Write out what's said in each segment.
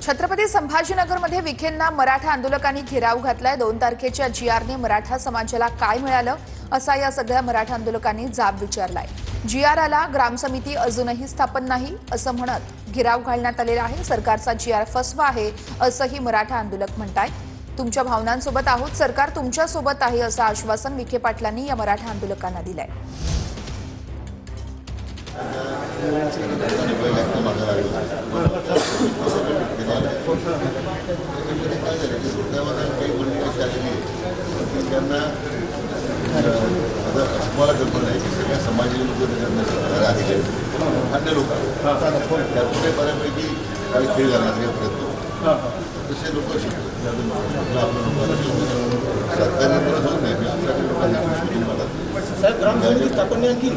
छत्रपती संभाजीनगरमध्ये विखेंना मराठा आंदोलकांनी घेराव घातलाय। 2 तारखेच्या जीआरने मराठा समाजाला काय मिळालं असा या सगळ्या मराठा आंदोलकांनी जाब विचारलाय। जीआर आला, ग्रामसमिती अजूनही स्थापन नाही असं म्हणत घेराव घालण्यात आलेला आहे। सरकारचा जीआर फसवा आहे असंही मराठा आंदोलक म्हणतायत। तुमच्या भावनांसोबत आहोत, सरकार तुमच्या सोबत आहे असं आश्वासन विखे पाटलांनी या मराठा आंदोलकांना दिलंय। मला कल्पना आहे की सगळ्या समाजाचे लोक अधिकारी अन्य लोक त्यापुढे बऱ्यापैकी काही खेळ घालण्याचा प्रयत्न तसे लोक साहेब ग्रामसमिती स्थापन आणखी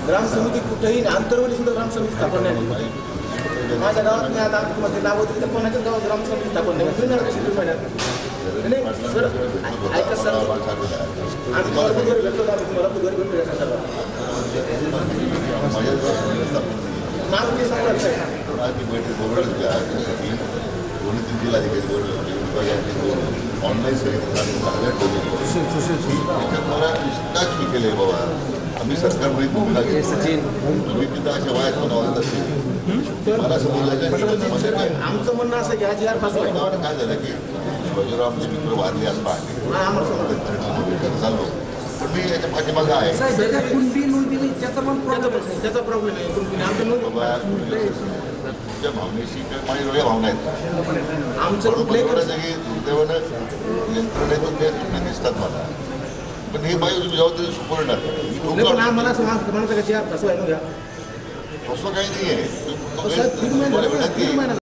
ग्रामसमिती कुठेही आंतरवली सुद्धा ग्रामसमिती स्थापन नाही। माझ्या गावात मी आता मध्ये नाव होती तर कोणाच्याच गावात ग्रामसमिती स्थापन नाही। सर ऐका सर, आम्ही तुम्हाला बुधवारी भेटलो, आम्ही तुम्हाला बुधवारी भेटलो या संदर्भात नाव ते सांगणार दोन्ही जिल्हाधिकारी ऑनलाईन मला विश्वास मी केले बाबा आम्ही सरकारमध्ये भूमिका घेतली, तुम्ही तिथं अशा वयात पण वाजत असतील मला समजलं। आमचं म्हणणं असं की आज काय झालं की शिवाजीरावचे मित्र वारले असं चाललो, पण मी याच्या पाठीमागे आहे त्याचा प्रॉब्लेम आहे। तुमच्या भावनेशी माझ्या वेगळ्या भावना आहेत। आमचं दुर्दैवानं ते दिसतात मला, पण हे माझी जबाबदारी सुपूर्ण आम्हाला म्हणायचं का फसवा आहे ना, असं काही नाही आहे।